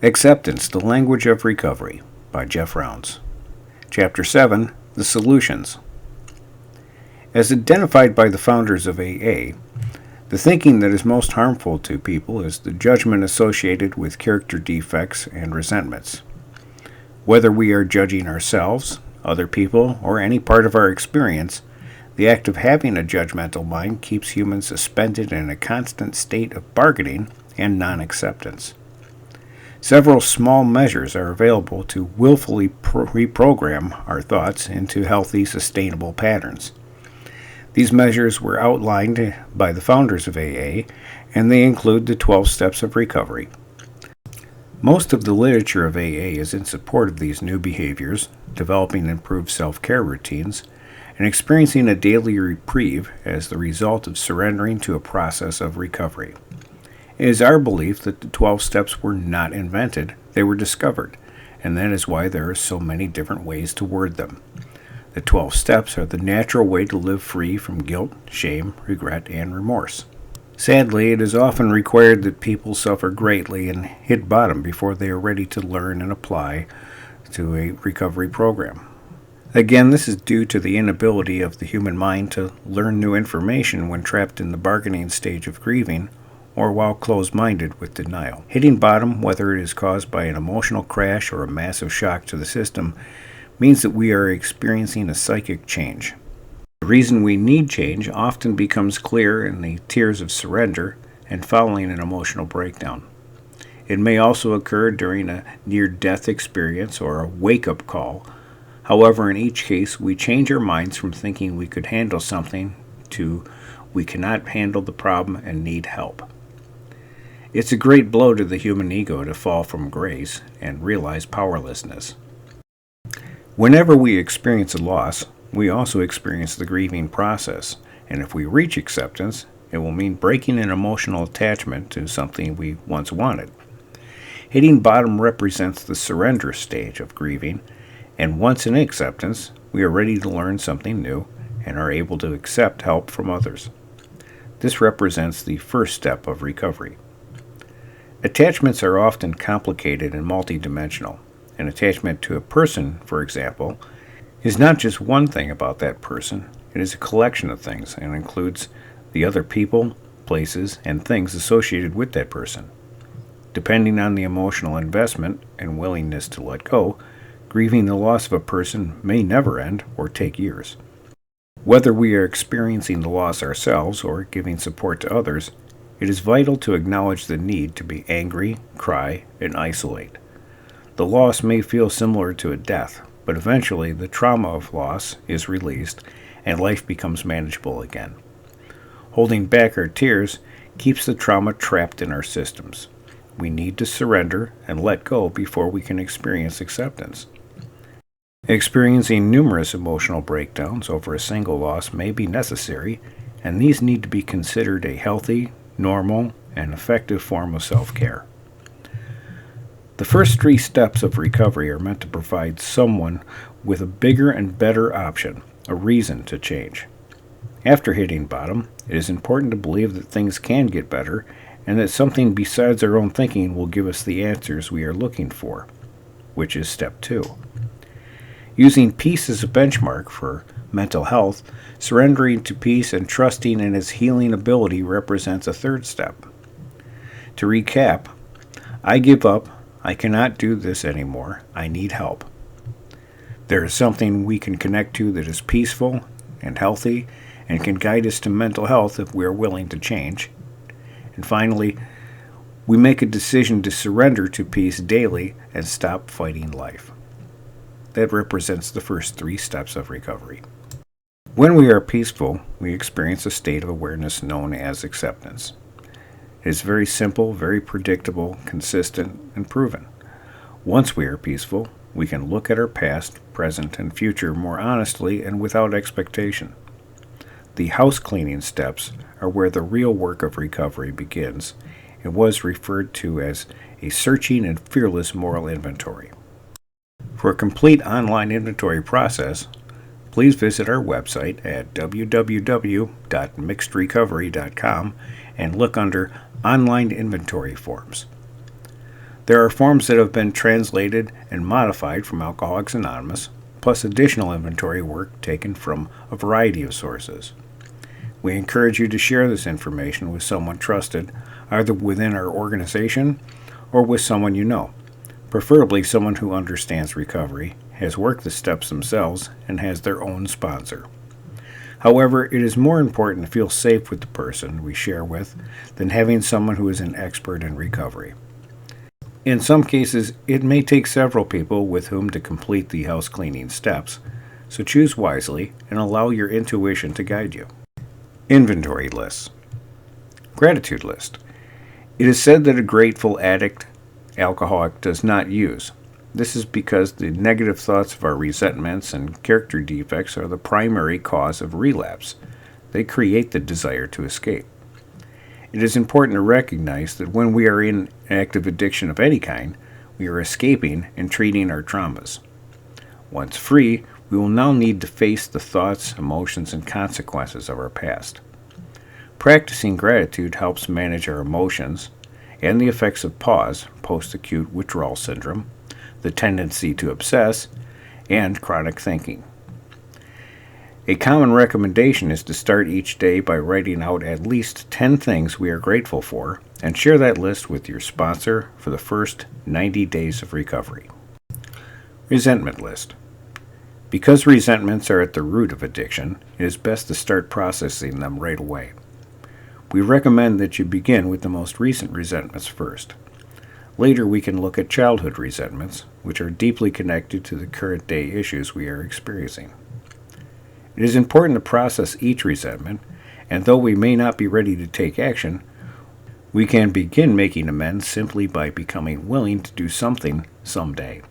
Acceptance, the Language of Recovery by Jeff Rounds. Chapter 7, The Solutions. As identified by the founders of AA, the thinking that is most harmful to people is the judgment associated with character defects and resentments. Whether we are judging ourselves, other people, or any part of our experience, the act of having a judgmental mind keeps humans suspended in a constant state of bargaining and non-acceptance. Several small measures are available to willfully reprogram our thoughts into healthy, sustainable patterns. These measures were outlined by the founders of AA, and they include the 12 steps of recovery. Most of the literature of AA is in support of these new behaviors, developing improved self-care routines, and experiencing a daily reprieve as the result of surrendering to a process of recovery. It is our belief that the 12 steps were not invented, they were discovered, and that is why there are so many different ways to word them. The 12 steps are the natural way to live free from guilt, shame, regret, and remorse. Sadly, it is often required that people suffer greatly and hit bottom before they are ready to learn and apply to a recovery program. Again, this is due to the inability of the human mind to learn new information when trapped in the bargaining stage of grieving, or while closed-minded with denial. Hitting bottom, whether it is caused by an emotional crash or a massive shock to the system, means that we are experiencing a psychic change. The reason we need change often becomes clear in the tears of surrender and following an emotional breakdown. It may also occur during a near-death experience or a wake-up call. However, in each case, we change our minds from thinking we could handle something to we cannot handle the problem and need help. It's a great blow to the human ego to fall from grace and realize powerlessness. Whenever we experience a loss, we also experience the grieving process, and if we reach acceptance, it will mean breaking an emotional attachment to something we once wanted. Hitting bottom represents the surrender stage of grieving, and once in acceptance, we are ready to learn something new and are able to accept help from others. This represents the first step of recovery. Attachments are often complicated and multidimensional. An attachment to a person, for example, is not just one thing about that person. It is a collection of things and includes the other people, places, and things associated with that person. Depending on the emotional investment and willingness to let go, grieving the loss of a person may never end or take years. Whether we are experiencing the loss ourselves or giving support to others, it is vital to acknowledge the need to be angry, cry, and isolate. The loss may feel similar to a death, but eventually the trauma of loss is released and life becomes manageable again. Holding back our tears keeps the trauma trapped in our systems. We need to surrender and let go before we can experience acceptance. Experiencing numerous emotional breakdowns over a single loss may be necessary, and these need to be considered a healthy, normal, and effective form of self-care. The first 3 steps of recovery are meant to provide someone with a bigger and better option, a reason to change. After hitting bottom, it is important to believe that things can get better and that something besides our own thinking will give us the answers we are looking for, which is step 2. Using peace as a benchmark for mental health, surrendering to peace and trusting in its healing ability represents a 3rd step. To recap, I give up, I cannot do this anymore, I need help. There is something we can connect to that is peaceful and healthy and can guide us to mental health if we are willing to change. And finally, we make a decision to surrender to peace daily and stop fighting life. That represents the first 3 steps of recovery. When we are peaceful, we experience a state of awareness known as acceptance. It is very simple, very predictable, consistent, and proven. Once we are peaceful, we can look at our past, present, and future more honestly and without expectation. The house cleaning steps are where the real work of recovery begins and was referred to as a searching and fearless moral inventory. For a complete online inventory process, please visit our website at www.mixedrecovery.com and look under Online Inventory Forms. There are forms that have been translated and modified from Alcoholics Anonymous, plus additional inventory work taken from a variety of sources. We encourage you to share this information with someone trusted, either within our organization or with someone you know, preferably someone who understands recovery, has worked the steps themselves, and has their own sponsor. However, it is more important to feel safe with the person we share with than having someone who is an expert in recovery. In some cases, it may take several people with whom to complete the house cleaning steps, so choose wisely and allow your intuition to guide you. Inventory lists. Gratitude list. It is said that a grateful addict, alcoholic, does not use. This is because the negative thoughts of our resentments and character defects are the primary cause of relapse. They create the desire to escape. It is important to recognize that when we are in active addiction of any kind, we are escaping and treating our traumas. Once free, we will now need to face the thoughts, emotions, and consequences of our past. Practicing gratitude helps manage our emotions and the effects of pause, post-acute withdrawal syndrome, the tendency to obsess, and chronic thinking. A common recommendation is to start each day by writing out at least 10 things we are grateful for and share that list with your sponsor for the first 90 days of recovery. Resentment list. Because resentments are at the root of addiction, it is best to start processing them right away. We recommend that you begin with the most recent resentments first. Later, we can look at childhood resentments, which are deeply connected to the current day issues we are experiencing. It is important to process each resentment, and though we may not be ready to take action, we can begin making amends simply by becoming willing to do something someday.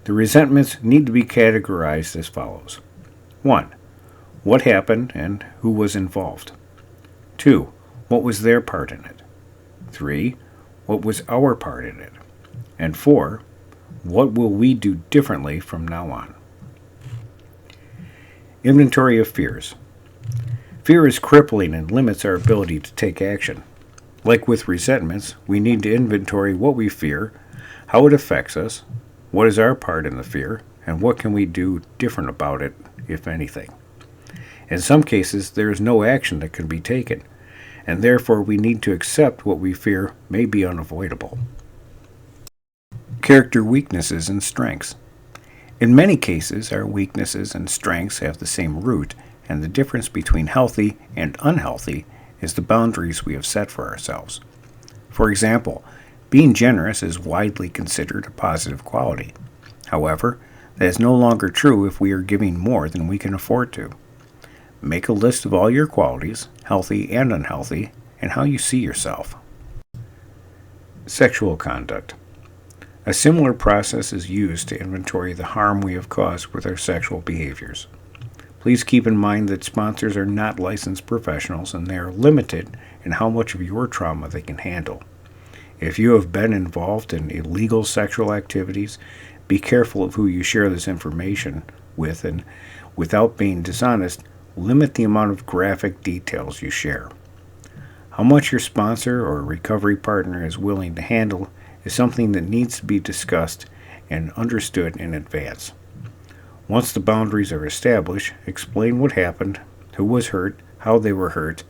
The resentments need to be categorized as follows. 1. What happened and who was involved? 2. What was their part in it? 3. What was our part in it? And 4. What will we do differently from now on? Inventory of fears. Fear is crippling and limits our ability to take action. Like with resentments, we need to inventory what we fear, how it affects us, what is our part in the fear, and what can we do different about it, if anything. In some cases, there is no action that can be taken, and therefore we need to accept what we fear may be unavoidable. Character weaknesses and strengths. In many cases, our weaknesses and strengths have the same root, and the difference between healthy and unhealthy is the boundaries we have set for ourselves. For example, being generous is widely considered a positive quality. However, that is no longer true if we are giving more than we can afford to. Make a list of all your qualities, healthy and unhealthy, and how you see yourself. Sexual conduct. A similar process is used to inventory the harm we have caused with our sexual behaviors. Please keep in mind that sponsors are not licensed professionals and they are limited in how much of your trauma they can handle. If you have been involved in illegal sexual activities, be careful of who you share this information with, and without being dishonest, limit the amount of graphic details you share. How much your sponsor or recovery partner is willing to handle is something that needs to be discussed and understood in advance. Once the boundaries are established, explain what happened, who was hurt, how they were hurt,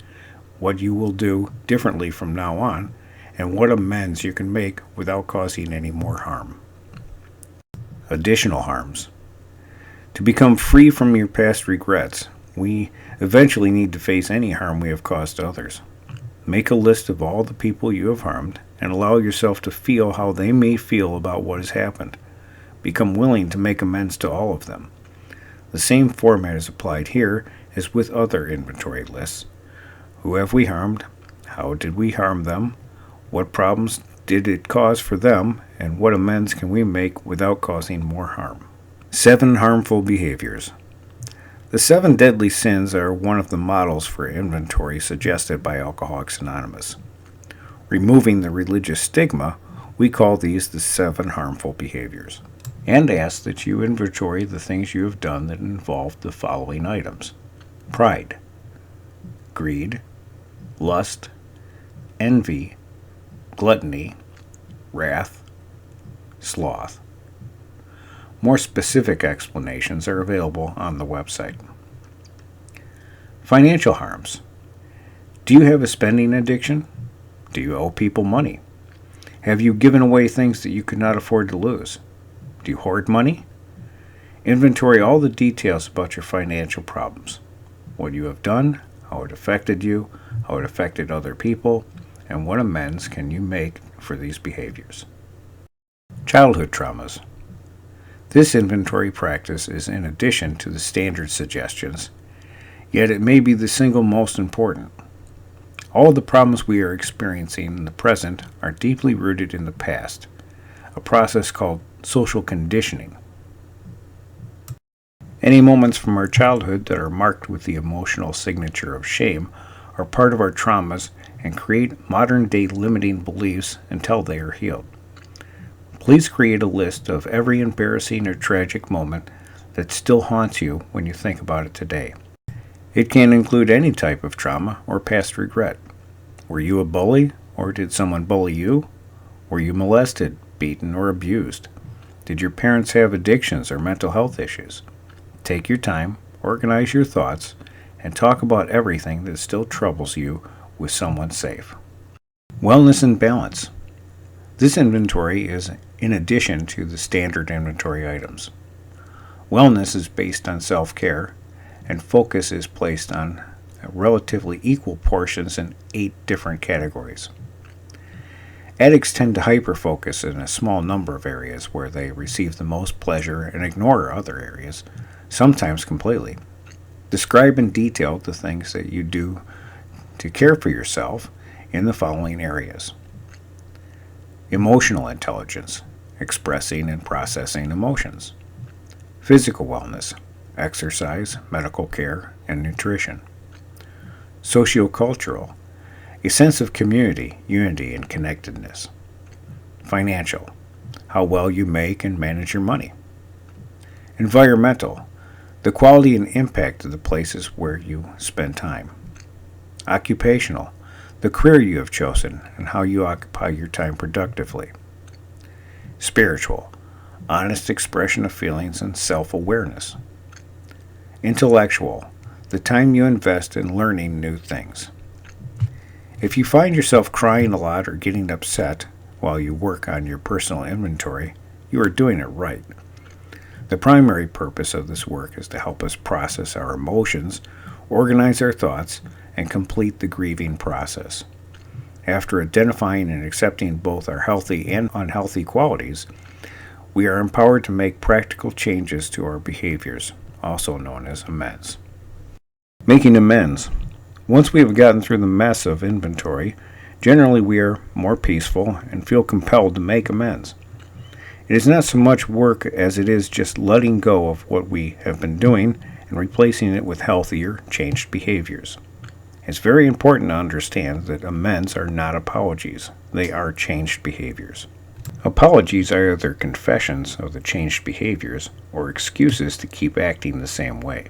what you will do differently from now on, and what amends you can make without causing any more harm. Additional harms. To become free from your past regrets, we eventually need to face any harm we have caused to others. Make a list of all the people you have harmed and allow yourself to feel how they may feel about what has happened. Become willing to make amends to all of them. The same format is applied here as with other inventory lists. Who have we harmed? How did we harm them? What problems did it cause for them? And what amends can we make without causing more harm? 7 harmful behaviors. The 7 deadly sins are one of the models for inventory suggested by Alcoholics Anonymous. Removing the religious stigma, we call these the 7 harmful behaviors, and ask that you inventory the things you have done that involve the following items: pride, greed, lust, envy, gluttony, wrath, sloth. More specific explanations are available on the website. Financial harms. Do you have a spending addiction? Do you owe people money? Have you given away things that you could not afford to lose? Do you hoard money? Inventory all the details about your financial problems. What you have done, how it affected you, how it affected other people, and what amends can you make for these behaviors. Childhood traumas. This inventory practice is in addition to the standard suggestions, yet it may be the single most important. All of the problems we are experiencing in the present are deeply rooted in the past, a process called social conditioning. Any moments from our childhood that are marked with the emotional signature of shame are part of our traumas and create modern-day limiting beliefs until they are healed. Please create a list of every embarrassing or tragic moment that still haunts you when you think about it today. It can include any type of trauma or past regret. Were you a bully, or did someone bully you? Were you molested, beaten, or abused? Did your parents have addictions or mental health issues? Take your time, organize your thoughts, and talk about everything that still troubles you with someone safe. Wellness and balance. This inventory is in addition to the standard inventory items. Wellness is based on self-care, and focus is placed on relatively equal portions in 8 different categories. Addicts tend to hyper-focus in a small number of areas where they receive the most pleasure and ignore other areas, sometimes completely. Describe in detail the things that you do to care for yourself in the following areas. Emotional intelligence, expressing and processing emotions. Physical wellness, exercise, medical care, and nutrition. Sociocultural, a sense of community, unity, and connectedness. Financial, how well you make and manage your money. Environmental, the quality and impact of the places where you spend time. Occupational, the career you have chosen and how you occupy your time productively. Spiritual, honest expression of feelings and self-awareness. Intellectual, the time you invest in learning new things. If you find yourself crying a lot or getting upset while you work on your personal inventory, you are doing it right. The primary purpose of this work is to help us process our emotions, organize our thoughts, and complete the grieving process. After identifying and accepting both our healthy and unhealthy qualities, we are empowered to make practical changes to our behaviors, also known as amends. Making amends. Once we have gotten through the mess of inventory, generally we are more peaceful and feel compelled to make amends. It is not so much work as it is just letting go of what we have been doing and replacing it with healthier, changed behaviors. It's very important to understand that amends are not apologies. They are changed behaviors. Apologies are either confessions of the changed behaviors or excuses to keep acting the same way.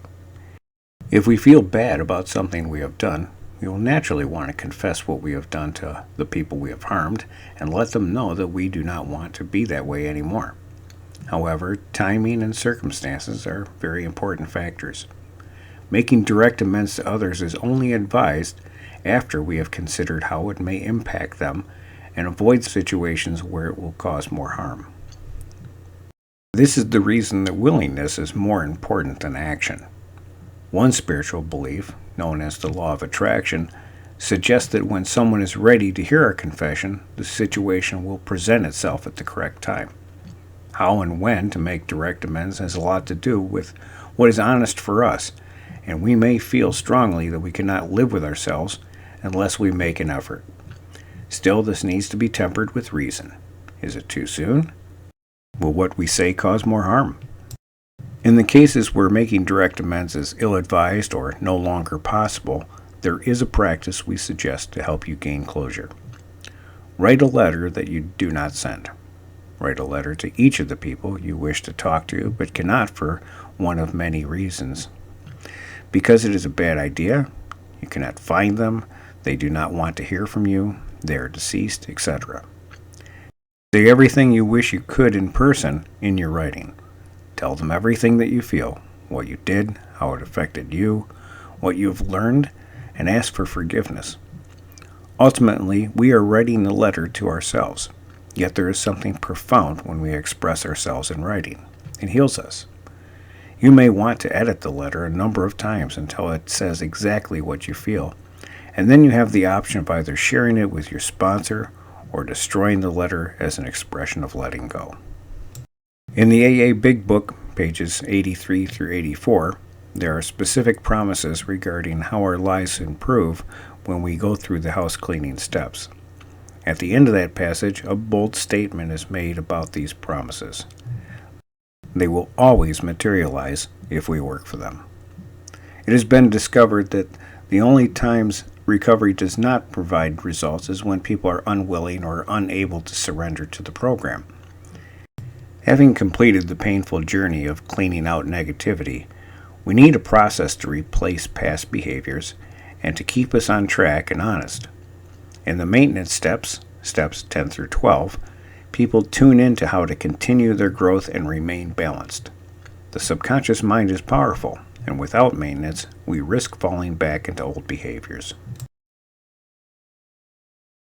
If we feel bad about something we have done, we will naturally want to confess what we have done to the people we have harmed and let them know that we do not want to be that way anymore. However, timing and circumstances are very important factors. Making direct amends to others is only advised after we have considered how it may impact them and avoid situations where it will cause more harm. This is the reason that willingness is more important than action. One spiritual belief, known as the law of attraction, suggests that when someone is ready to hear our confession, the situation will present itself at the correct time. How and when to make direct amends has a lot to do with what is honest for us, and we may feel strongly that we cannot live with ourselves unless we make an effort. Still, this needs to be tempered with reason. Is it too soon? Will what we say cause more harm? In the cases where making direct amends is ill-advised or no longer possible, there is a practice we suggest to help you gain closure. Write a letter that you do not send. Write a letter to each of the people you wish to talk to but cannot for one of many reasons. Because it is a bad idea, you cannot find them, they do not want to hear from you, they are deceased, etc. Say everything you wish you could in person in your writing. Tell them everything that you feel, what you did, how it affected you, what you have learned, and ask for forgiveness. Ultimately, we are writing a letter to ourselves, yet there is something profound when we express ourselves in writing. It heals us. You may want to edit the letter a number of times until it says exactly what you feel, and then you have the option of either sharing it with your sponsor or destroying the letter as an expression of letting go. In the AA Big Book, pages 83 through 84, there are specific promises regarding how our lives improve when we go through the house cleaning steps. At the end of that passage, a bold statement is made about these promises. They will always materialize if we work for them. It has been discovered that the only times recovery does not provide results is when people are unwilling or unable to surrender to the program. Having completed the painful journey of cleaning out negativity, we need a process to replace past behaviors and to keep us on track and honest. In the maintenance steps 10 through 12, people tune into how to continue their growth and remain balanced. The subconscious mind is powerful, and without maintenance, we risk falling back into old behaviors.